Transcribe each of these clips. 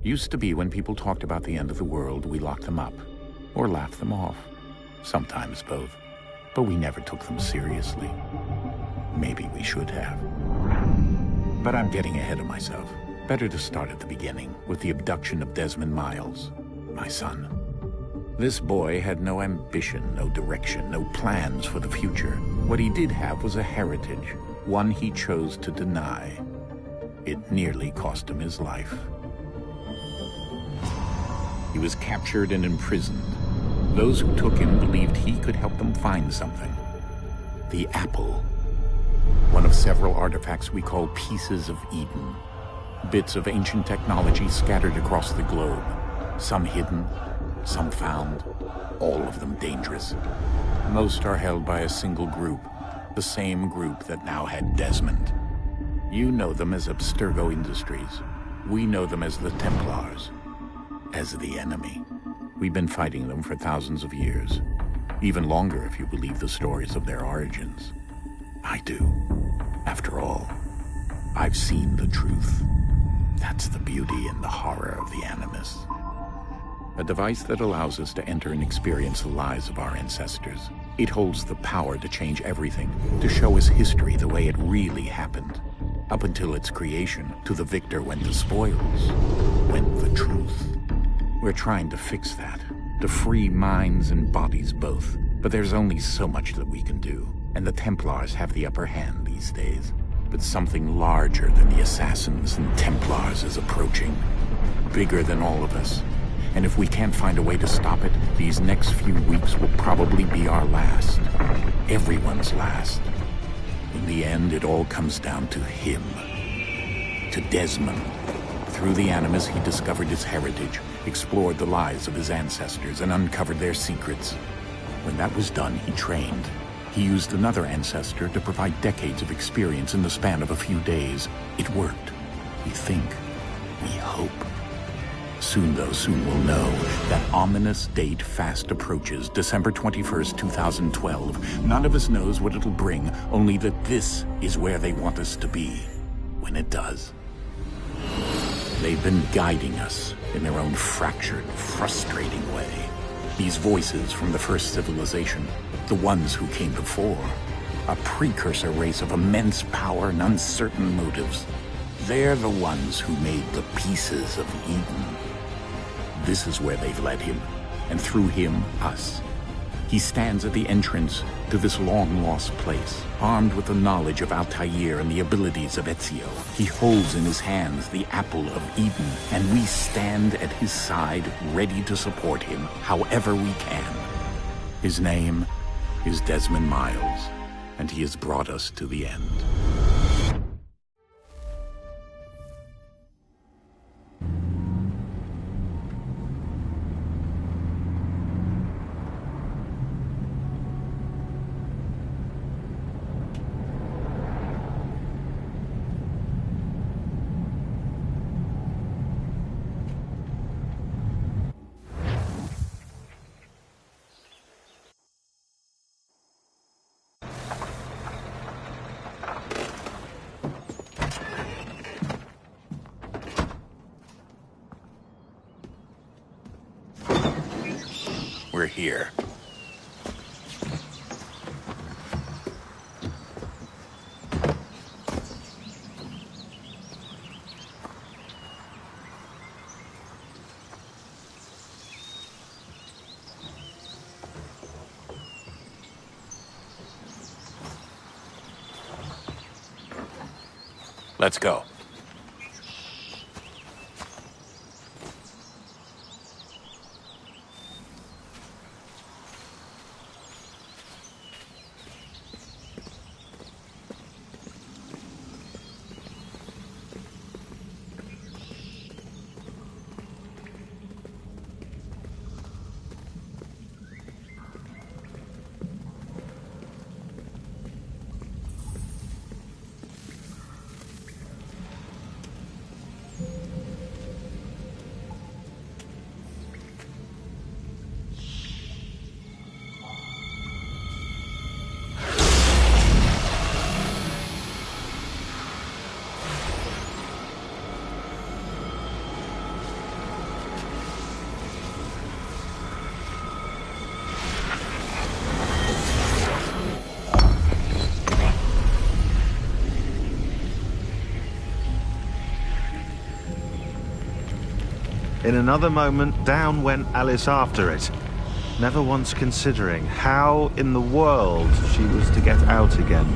Used to be when people talked about the end of the world, we locked them up, or laughed them off. Sometimes both. But we never took them seriously. Maybe we should have. But I'm getting ahead of myself. Better to start at the beginning, with the abduction of Desmond Miles, my son. This boy had no ambition, no direction, no plans for the future. What he did have was a heritage, one he chose to deny. It nearly cost him his life. He was captured and imprisoned. Those who took him believed he could help them find something. The apple. One of several artifacts we call Pieces of Eden. Bits of ancient technology scattered across the globe. Some hidden, some found, all of them dangerous. Most are held by a single group, the same group that now had Desmond. You know them as Abstergo Industries. We know them as the Templars. As the enemy. We've been fighting them for thousands of years. Even longer if you believe the stories of their origins. I do. After all, I've seen the truth. That's the beauty and the horror of the Animus. A device that allows us to enter and experience the lives of our ancestors. It holds the power to change everything, to show us history the way it really happened. Up until its creation, to the victor went the spoils, went the truth. We're trying to fix that, to free minds and bodies both. But there's only so much that we can do, and the Templars have the upper hand these days. But something larger than the Assassins and Templars is approaching, bigger than all of us. And if we can't find a way to stop it, these next few weeks will probably be our last. Everyone's last. In the end, it all comes down to him. To Desmond. Through the Animus, he discovered his heritage, explored the lives of his ancestors, and uncovered their secrets. When that was done, he trained. He used another ancestor to provide decades of experience in the span of a few days. It worked. We think. We hope. Soon we'll know. That ominous date fast approaches, December 21st, 2012. None of us knows what it'll bring, only that this is where they want us to be. When it does. They've been guiding us in their own fractured, frustrating way. These voices from the first civilization, the ones who came before, a precursor race of immense power and uncertain motives. They're the ones who made the Pieces of Eden. This is where they've led him, and through him, us. He stands at the entrance to this long-lost place, armed with the knowledge of Altair and the abilities of Ezio. He holds in his hands the Apple of Eden, and we stand at his side, ready to support him however we can. His name is Desmond Miles, and he has brought us to the end. We're here. Let's go. In another moment, down went Alice after it, never once considering how in the world she was to get out again.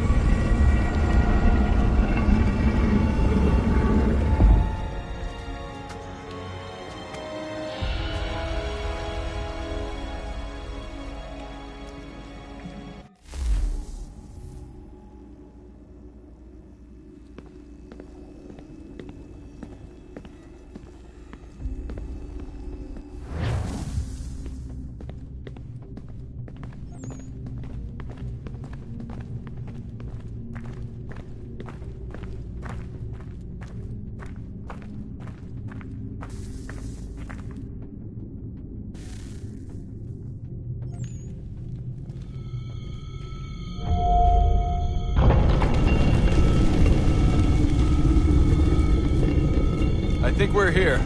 I think we're here.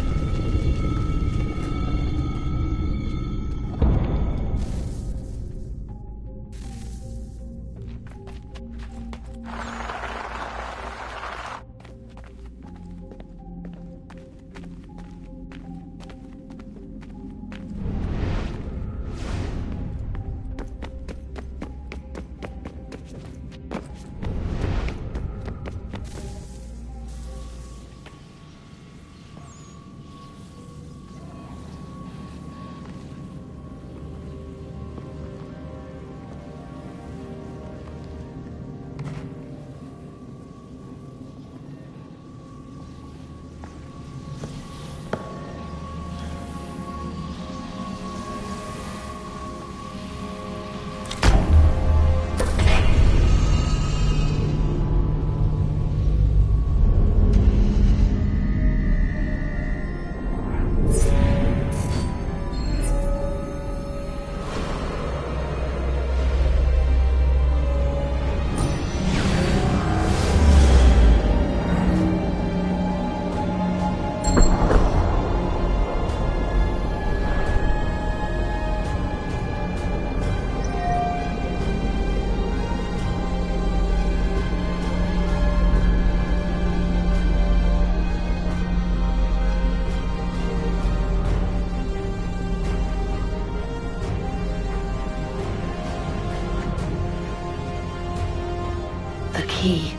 The key.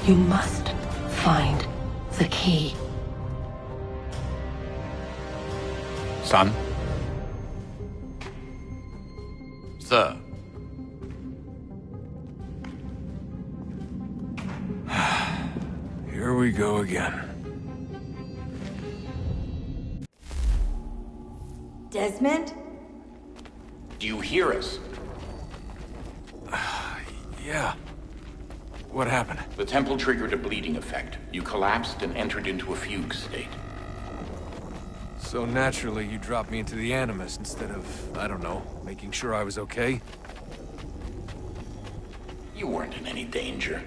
You must find the key. Son? Sir. Here we go again. Desmond? Do you hear us? Yeah. What happened? The temple triggered a bleeding effect. You collapsed and entered into a fugue state. So naturally, you dropped me into the Animus instead of, I don't know, making sure I was okay? You weren't in any danger.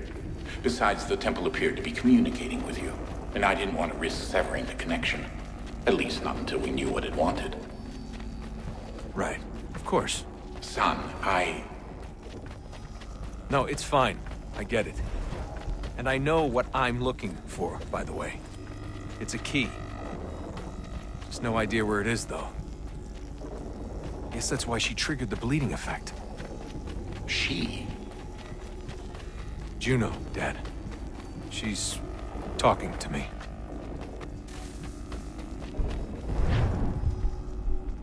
Besides, the temple appeared to be communicating with you, and I didn't want to risk severing the connection. At least not until we knew what it wanted. Right. Of course. Son, No, it's fine. I get it. And I know what I'm looking for, by the way. It's a key. Just no idea where it is, though. Guess that's why she triggered the bleeding effect. She? Juno, Dad. She's talking to me.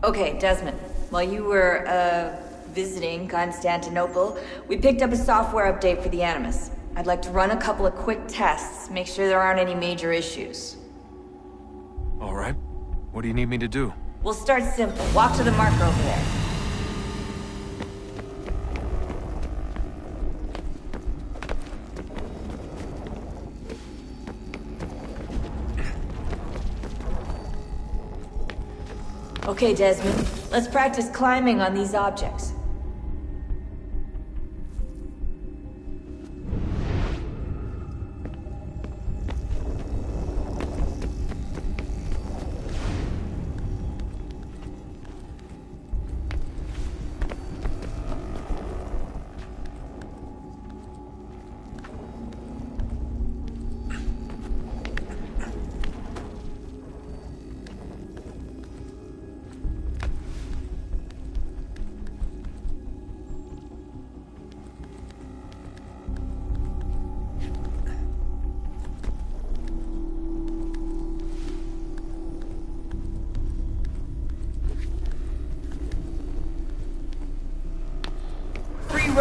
Okay, Desmond. While you were, visiting Constantinople, we picked up a software update for the Animus. I'd like to run a couple of quick tests, make sure there aren't any major issues. All right. What do you need me to do? We'll start simple. Walk to the marker over there. Okay, Desmond. Let's practice climbing on these objects.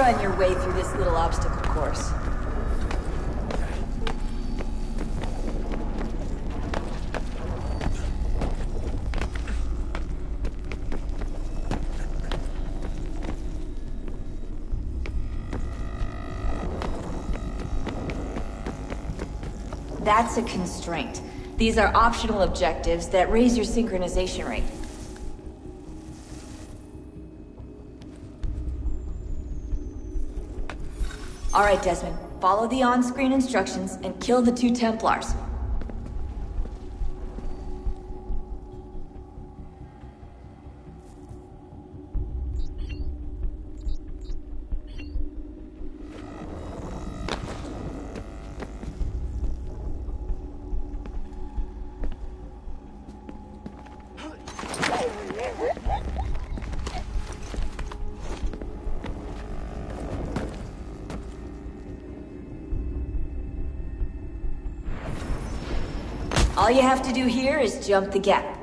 run your way through this little obstacle course. That's a constraint. These are optional objectives that raise your synchronization rate. All right, Desmond. Follow the on-screen instructions and kill the 2 Templars. All you have to do here is jump the gap.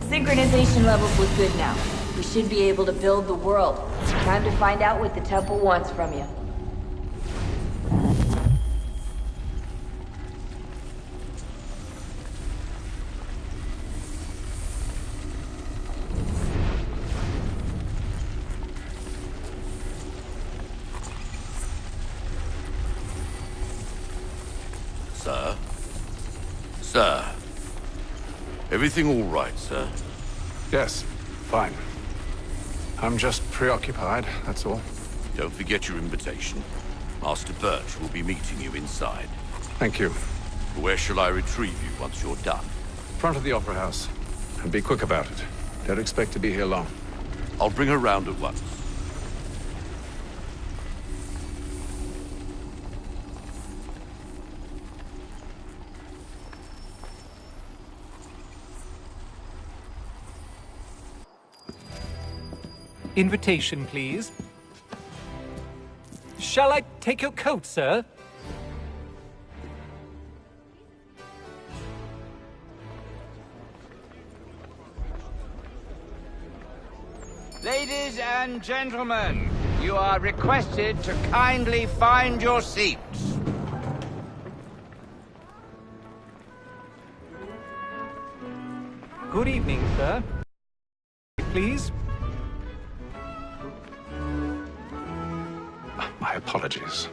Synchronization levels look good now. We should be able to build the world. Time to find out what the temple wants from you. Sir? Sir? Everything all right, sir? Yes, fine. I'm just preoccupied, that's all. Don't forget your invitation. Master Birch will be meeting you inside. Thank you. Where shall I retrieve you once you're done? Front of the Opera House. And be quick about it. Don't expect to be here long. I'll bring her round at once. Invitation, please. Shall I take your coat, sir? Ladies and gentlemen, you are requested to kindly find your seats. Good evening, sir. Please. My apologies.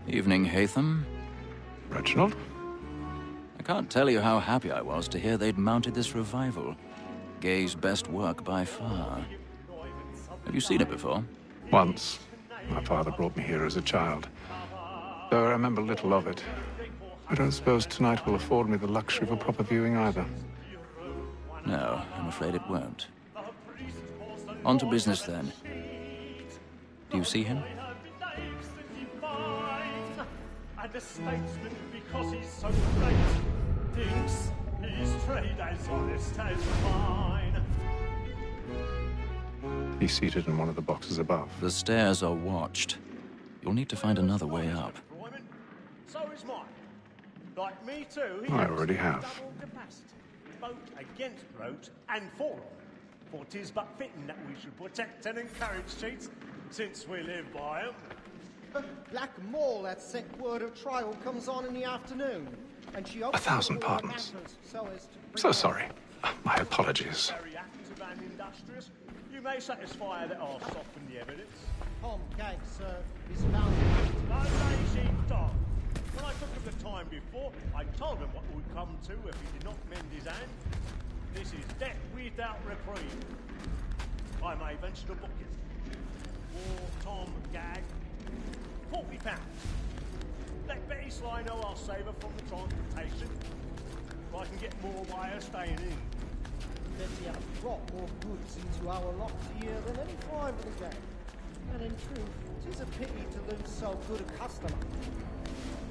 Evening, Haytham. Reginald? I can't tell you how happy I was to hear they'd mounted this revival. Gay's best work by far. Have you seen it before? Once. My father brought me here as a child. Though I remember little of it. I don't suppose tonight will afford me the luxury of a proper viewing either. No, I'm afraid it won't. On to business then. Do you see him? And a statesman, because he's so great, thinks his trade as honest as mine. He's seated in one of the boxes above. The stairs are watched. You'll need to find another way up. So is mine. Like me too, he I already have. double capacity, both against rote and for on. For 'tis but fitting that we should protect and encourage cheats, since we live by 'em. Black Mall, that sect word of trial comes on in the afternoon. and she 1,000 pardons. So sorry. My apologies. very active and industrious. You may satisfy that I'll soften the evidence. Tom Gag, sir, is found. No lazy dog. When I took him the time before, I told him what would come to if he did not mend his hand. This is death without reprieve. I may venture to book it. For Tom Gag, £40. Let Betty Sly know I'll save her from the transportation. If I can get more by her staying in. Betty has brought more goods into our lots here than any five of the gang. And in truth, 'tis a pity to lose so good a customer.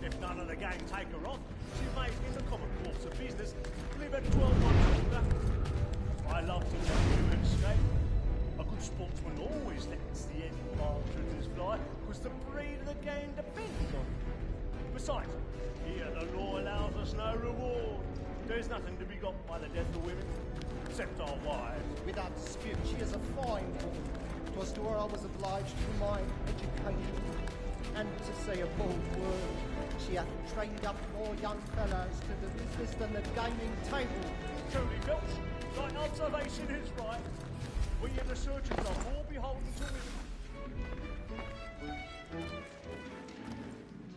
If none of the gang take her on, she may, in the common course of business, live at 12 months older. I love to let women escape. A good sportsman always lets the end partridges fly, because the breed of the game depends on it. Besides, here the law allows us no reward. There's nothing to be got by the death of women, except our wives. Without dispute, she is a fine woman. 'Twas to her I was obliged to my education. And to say a bold word, she hath trained up more young fellows to the business than the gaming table. Truly, Belch, thine observation is right. We in the surgeons are more beholden to women.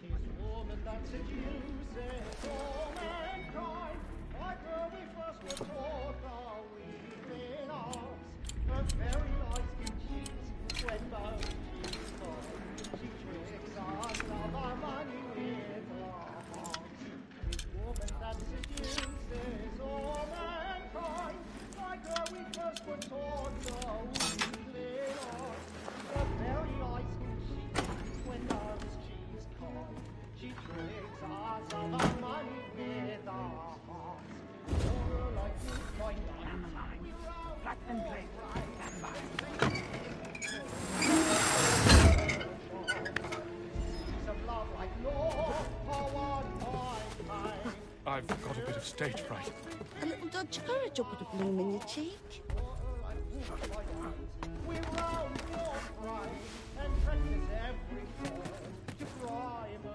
Tis woman that seduces all mankind. Like her we first were taught our weaving arts. Her very eyes can cheat when both she's gone. She tricks us of our money with her hearts. Tis woman that seduces all mankind. Like her we first were taught our weaving arts. Her very eyes can cheat when both she's gone. She tricks us of our money with our hearts. For like this, my flat and play. I've got a bit of stage fright. A little Dodge courage will put a bloom in your cheek. We round your pride and practice every form to bribe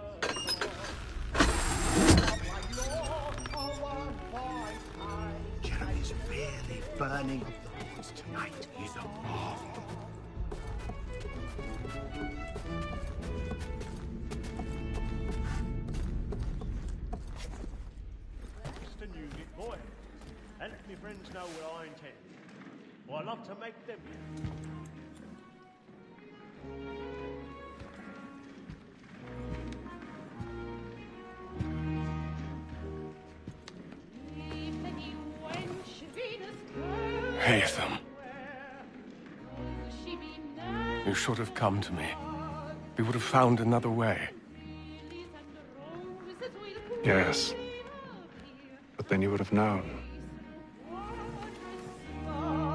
Jeremy's really burning up the horns tonight. He's a marvel. Just a Newgate boy. And let me friends know what I intend. Well, I love to make them. Haytham. You should have come to me. We would have found another way. Yes. But then you would have known.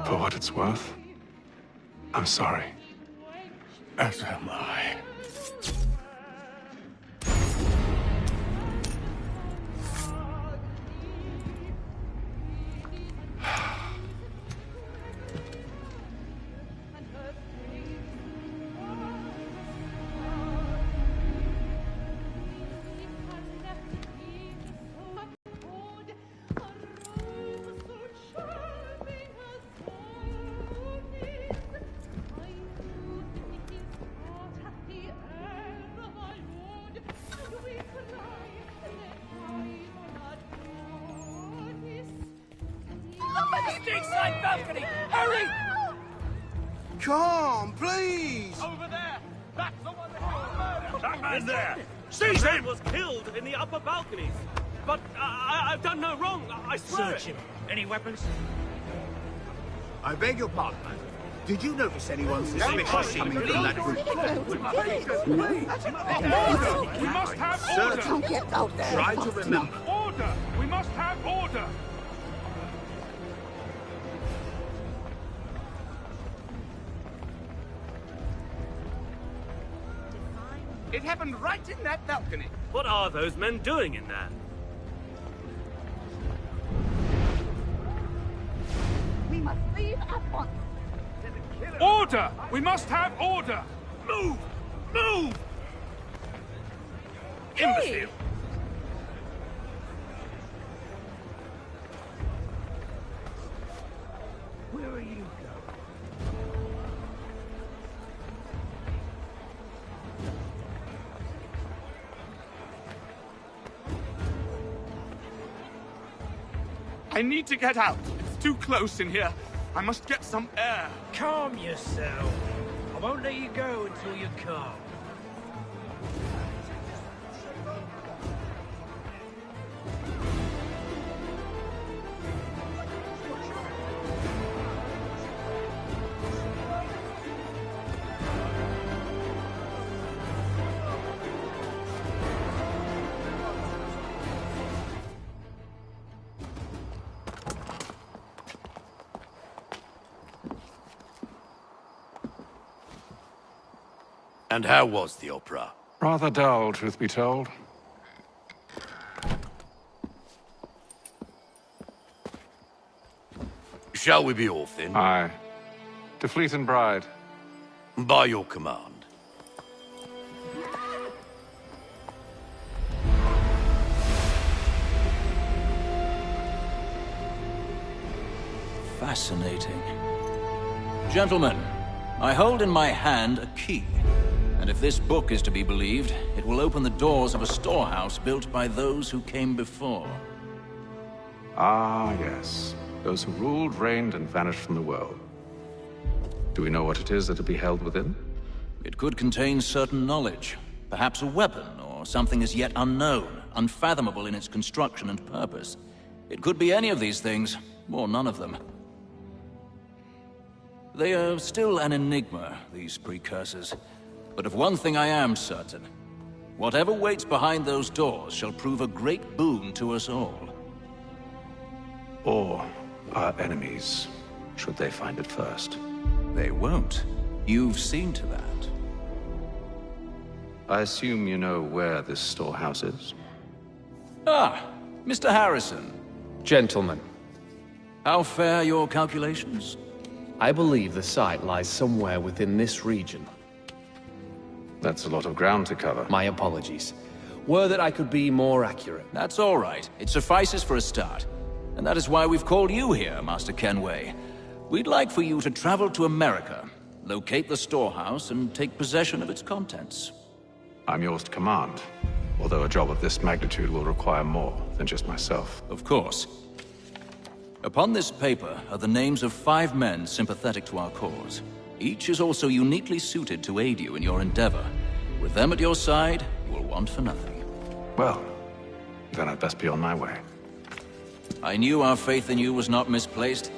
For what it's worth, I'm sorry. As am I. Side balcony! Hurry! Come, please! Over there! That's the one that was murdered! That man there! Seize That him! was killed in the upper balconies. But I've done no wrong. I swear. Search him. Any weapons? I beg your pardon, man. Did you notice anyone suspicious coming from that room? We must have order! Don't get out there. Try to remember. Order! We must have order! It happened right in that balcony. What are those men doing in there? We must leave at once. Order! We must have order! Move! Move! Hey! Imbecile! I need to get out. It's too close in here. I must get some air. Calm yourself. I won't let you go until you're calm. And how was the opera? Rather dull, truth be told. Shall we be off then? Aye. To Fleet and Bride. By your command. Fascinating. Gentlemen, I hold in my hand a key. And if this book is to be believed, it will open the doors of a storehouse built by those who came before. Ah, yes. Those who ruled, reigned, and vanished from the world. Do we know what it is that will be held within? It could contain certain knowledge. Perhaps a weapon, or something as yet unknown, unfathomable in its construction and purpose. It could be any of these things, or none of them. They are still an enigma, these precursors. But of one thing I am certain. Whatever waits behind those doors shall prove a great boon to us all. Or our enemies, should they find it first. They won't. You've seen to that. I assume you know where this storehouse is? Ah, Mr. Harrison. Gentlemen. How fare your calculations? I believe the site lies somewhere within this region. That's a lot of ground to cover. My apologies. Were that I could be more accurate. That's all right. It suffices for a start. And that is why we've called you here, Master Kenway. We'd like for you to travel to America, locate the storehouse, and take possession of its contents. I'm yours to command, although a job of this magnitude will require more than just myself. Of course. Upon this paper are the names of 5 men sympathetic to our cause. Each is also uniquely suited to aid you in your endeavor. With them at your side, you will want for nothing. Well, then I'd best be on my way. I knew our faith in you was not misplaced.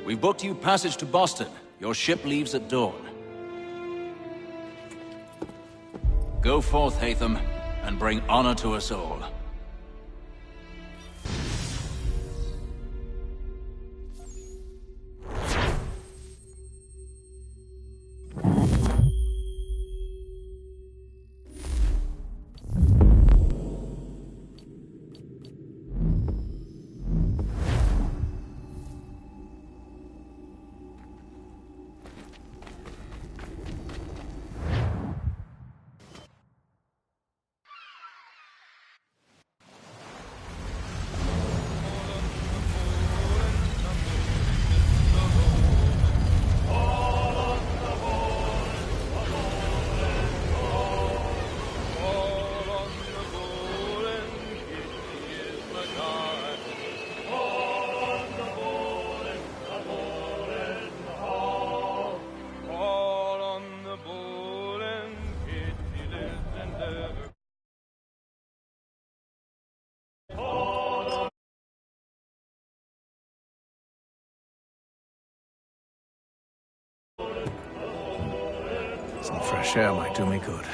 We've booked you passage to Boston. Your ship leaves at dawn. Go forth, Hatham, and bring honor to us all. Some fresh air might do me good.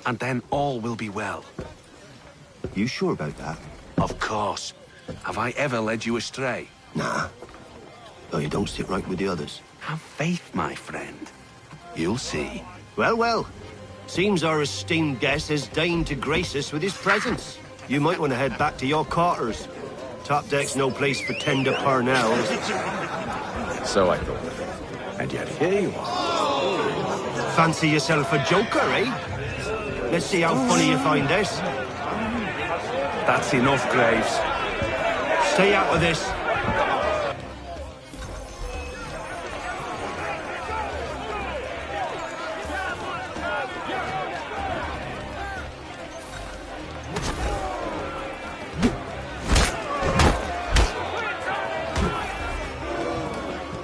And then all will be well. You sure about that? Of course. Have I ever led you astray? Nah. Though you don't sit right with the others. Have faith, my friend. You'll see. Well, well. Seems our esteemed guest has deigned to grace us with his presence. You might want to head back to your quarters. Top deck's no place for tender Parnells. So I thought. And yet here you are. Fancy yourself a joker, eh? Let's see how funny you find this. That's enough, Graves. Stay out of this.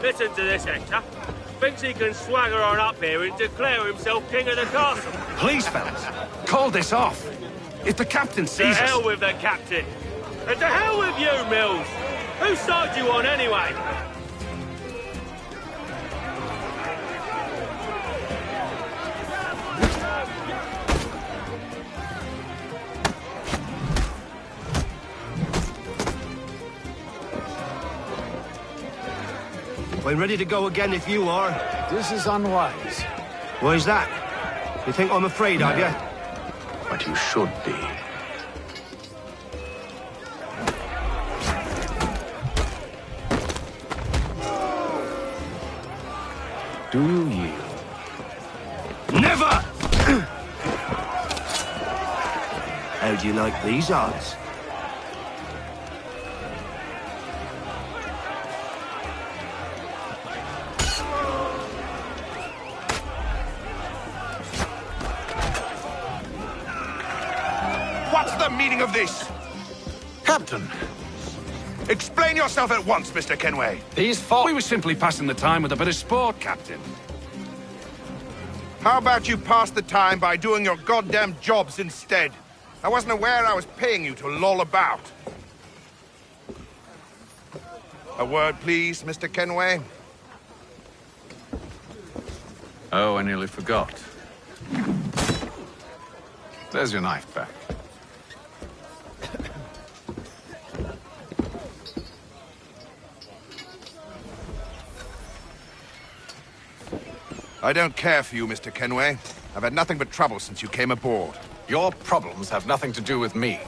Listen to this, Hector. Thinks he can swagger on up here and declare himself king of the castle. Please, fellas, call this off. If the captain To sees hell us... with the captain. And to hell with you, Mills. Whose side you on, anyway? We're ready to go again if you are. This is unwise. Why is that? You think I'm afraid of you? But you should be. Do you yield? Never! How do you like these odds? What's the meaning of this? Captain! Explain yourself at once, Mr. Kenway. These four... We were simply passing the time with a bit of sport, Captain. How about you pass the time by doing your goddamn jobs instead? I wasn't aware I was paying you to loll about. A word, please, Mr. Kenway. Oh, I nearly forgot. There's your knife back. I don't care for you, Mr. Kenway. I've had nothing but trouble since you came aboard. Your problems have nothing to do with me.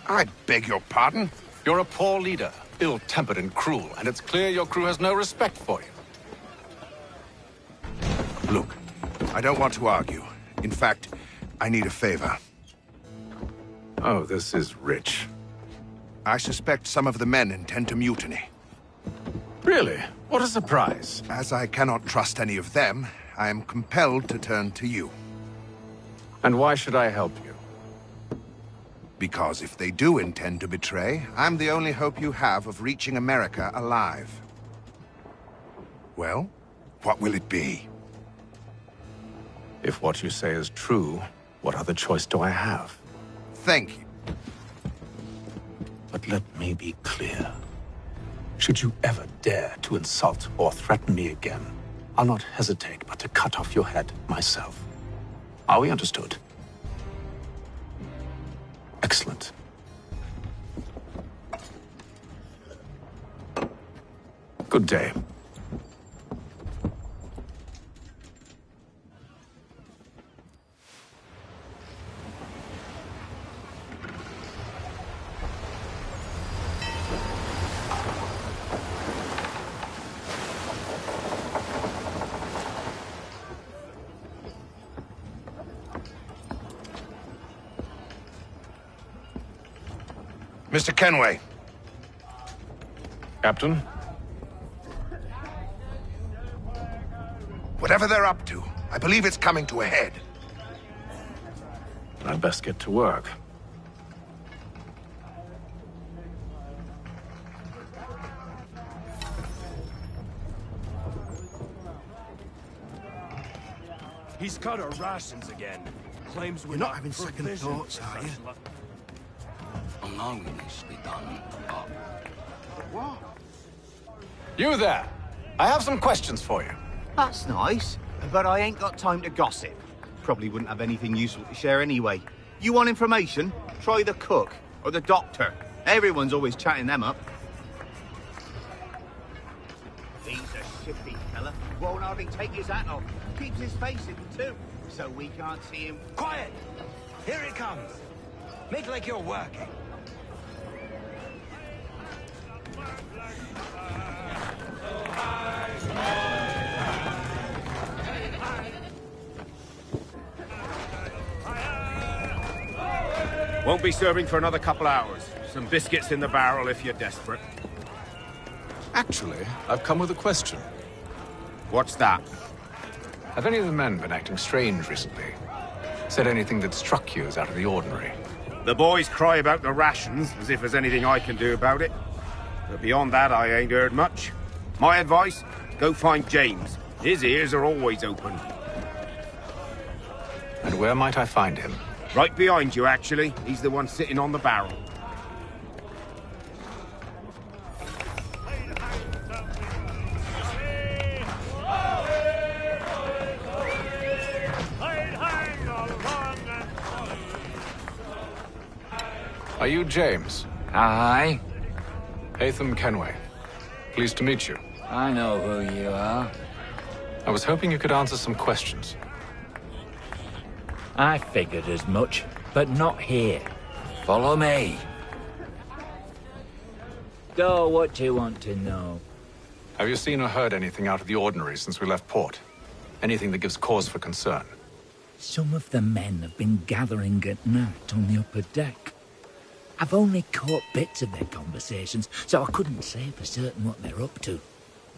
I beg your pardon? You're a poor leader, ill-tempered and cruel, and it's clear your crew has no respect for you. Look, I don't want to argue. In fact, I need a favor. Oh, this is rich. I suspect some of the men intend to mutiny. Really? What a surprise. As I cannot trust any of them, I am compelled to turn to you. And why should I help you? Because if they do intend to betray, I'm the only hope you have of reaching America alive. Well, what will it be? If what you say is true, what other choice do I have? Thank you. But let me be clear. Should you ever dare to insult or threaten me again, I'll not hesitate but to cut off your head myself. Are we understood? Excellent. Good day. Mr. Kenway. Captain? Whatever they're up to, I believe it's coming to a head. I'd best get to work. He's cut our rations again. Claims we're You're not having second provision thoughts, are you? Allowing this to be done. What? You there! I have some questions for you. That's nice, but I ain't got time to gossip. Probably wouldn't have anything useful to share anyway. You want information? Try the cook or the doctor. Everyone's always chatting them up. He's a shifty fella. Won't hardly take his hat off. Keeps his face hidden too, so we can't see him. Quiet! Here he comes. Make like you're working. Won't be serving for another couple hours. Some biscuits in the barrel if you're desperate. Actually, I've come with a question. What's that? Have any of the men been acting strange recently? Said anything that struck you as out of the ordinary? The boys cry about the rations, as if there's anything I can do about it. But beyond that, I ain't heard much. My advice, go find James. His ears are always open. And where might I find him? Right behind you, actually. He's the one sitting on the barrel. Are you James? Aye. Haytham Kenway. Pleased to meet you. I know who you are. I was hoping you could answer some questions. I figured as much, but not here. Follow me. Go, what do you want to know? Have you seen or heard anything out of the ordinary since we left port? Anything that gives cause for concern? Some of the men have been gathering at night on the upper deck. I've only caught bits of their conversations, so I couldn't say for certain what they're up to.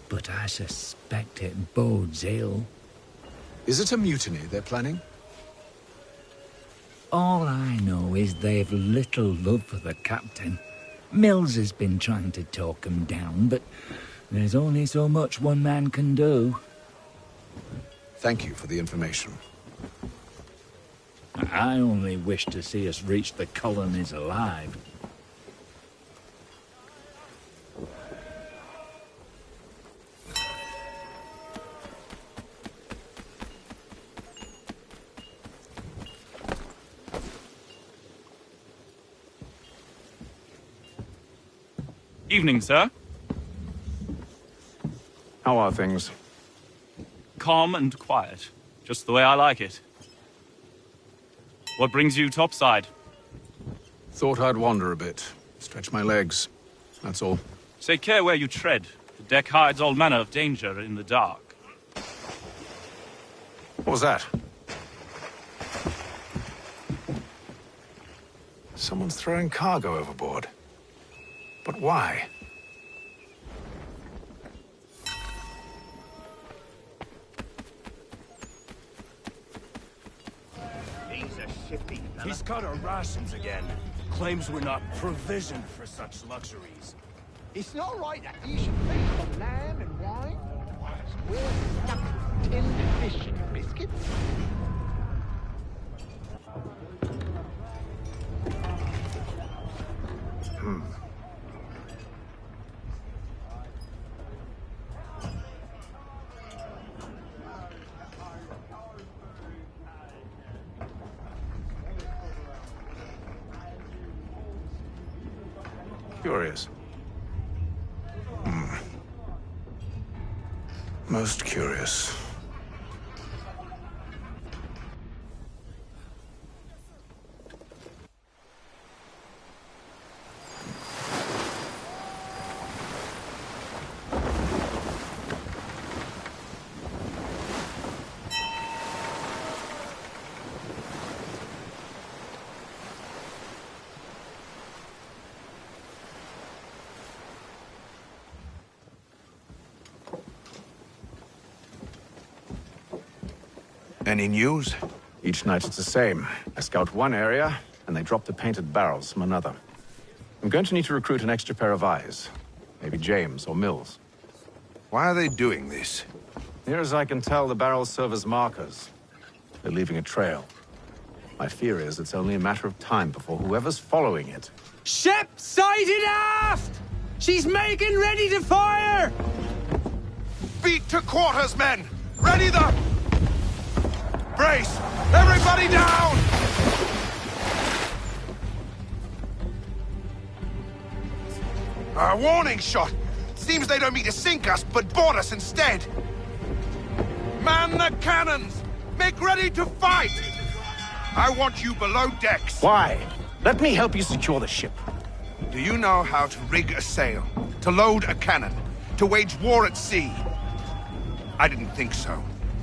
But I suspect it bodes ill. Is it a mutiny they're planning? All I know is they've little love for the captain. Mills has been trying to talk 'em down, but there's only so much one man can do. Thank you for the information. I only wish to see us reach the colonies alive. Evening, sir. How are things? Calm and quiet. Just the way I like it. What brings you topside? Thought I'd wander a bit. Stretch my legs. That's all. Take care where you tread. The deck hides all manner of danger in the dark. What was that? Someone's throwing cargo overboard. But why? He's cut our rations again. Claims we're not provisioned for such luxuries. It's not right that you should feast on lamb and wine. We're stuck with tinned fish and biscuits. Curious. Most curious. Any news? Each night it's the same. I scout one area, and they drop the painted barrels from another. I'm going to need to recruit an extra pair of eyes. Maybe James or Mills. Why are they doing this? Near as I can tell, the barrels serve as markers. They're leaving a trail. My fear is it's only a matter of time before whoever's following it... Ship sighted aft! She's making ready to fire! Beat to quarters, men! Ready the... Brace! Everybody down! A warning shot! Seems they don't mean to sink us, but board us instead! Man the cannons! Make ready to fight! I want you below decks! Why? Let me help you secure the ship. Do you know how to rig a sail? To load a cannon? To wage war at sea? I didn't think so.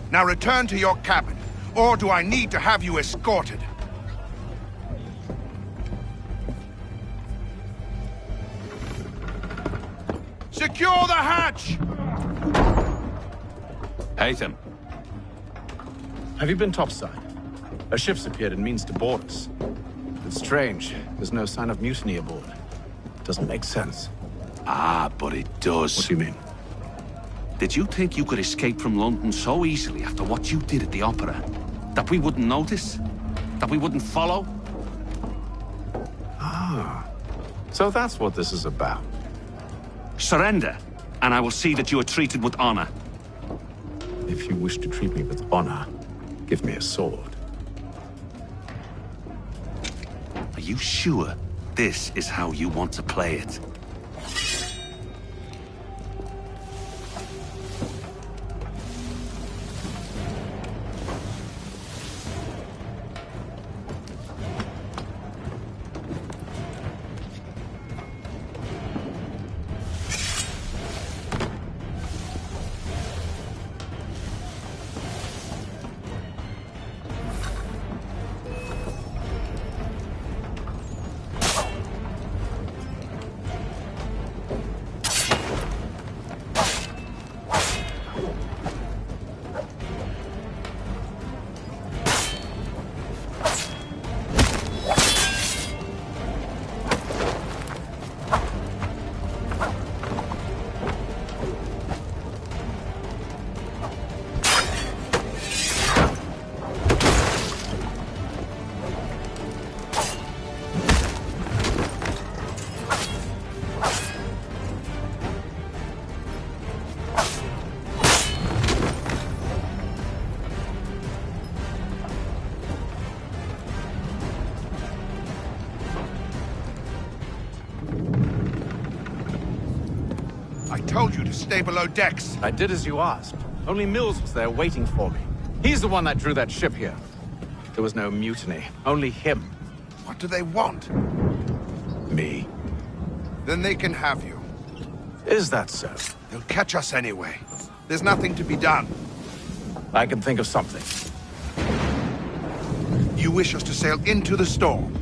Now return to your cabin. Or do I need to have you escorted? Secure the hatch! Haytham. Have you been topside? A ship's appeared and means to board us. It's strange. There's no sign of mutiny aboard. Doesn't make sense. Ah, but it does. What do you mean? Did you think you could escape from London so easily after what you did at the Opera? That we wouldn't notice? That we wouldn't follow? Ah. So that's what this is about. Surrender, and I will see that you are treated with honor. If you wish to treat me with honor, give me a sword. Are you sure this is how you want to play it? I told you to stay below decks. I did as you asked. Only Mills was there waiting for me. He's the one that drew that ship here. There was no mutiny, only him. What do they want? Me. Then they can have you. Is that so? They'll catch us anyway. There's nothing to be done. I can think of something. You wish us to sail into the storm?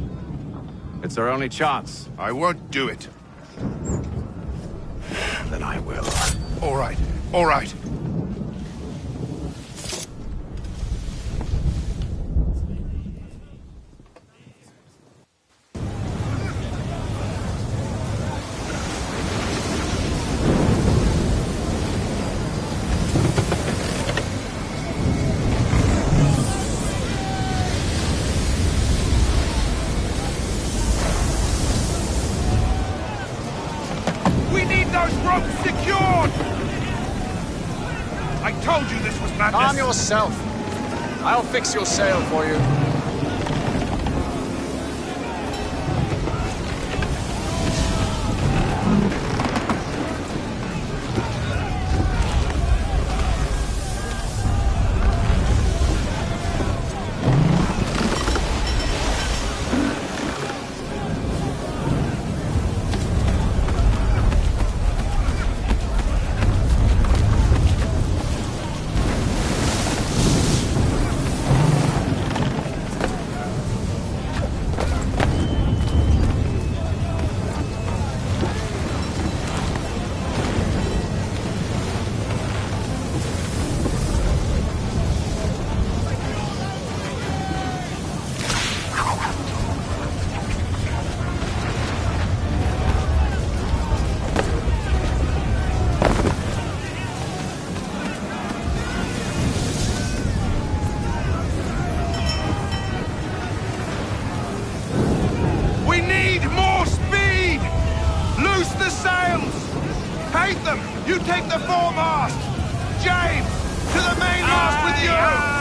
It's our only chance. I won't do it. Then I will. All right, all right. Calm yourself. I'll fix your sail for you. You take the foremast! James, to the mainmast with you!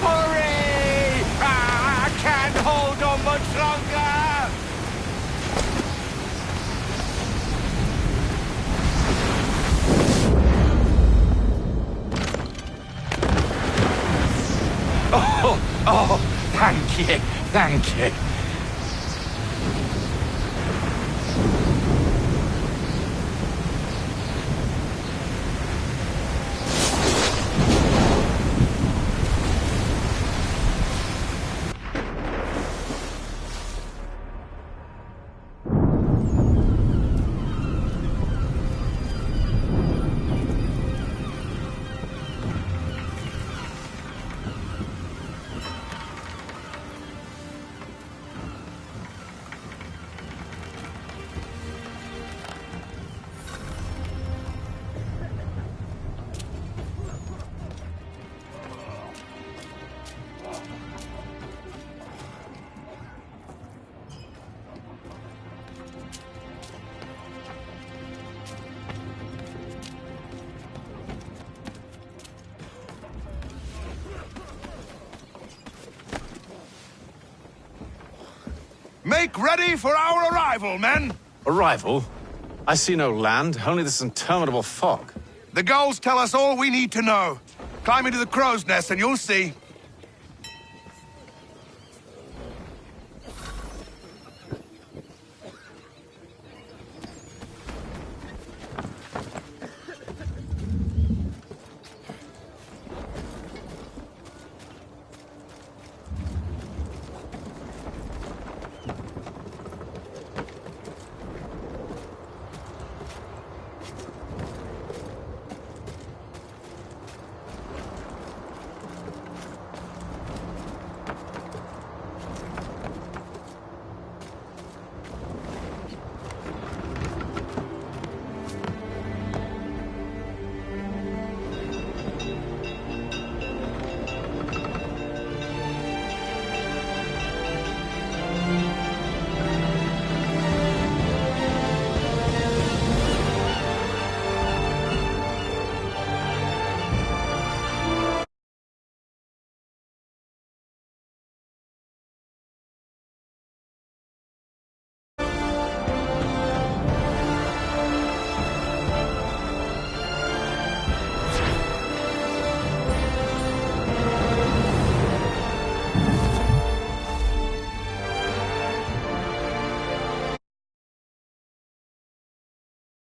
Hurry! I can't hold on much longer! Oh, thank you, thank you. Make ready for our arrival, men! Arrival? I see no land, only this interminable fog. The gulls tell us all we need to know. Climb into the crow's nest and you'll see.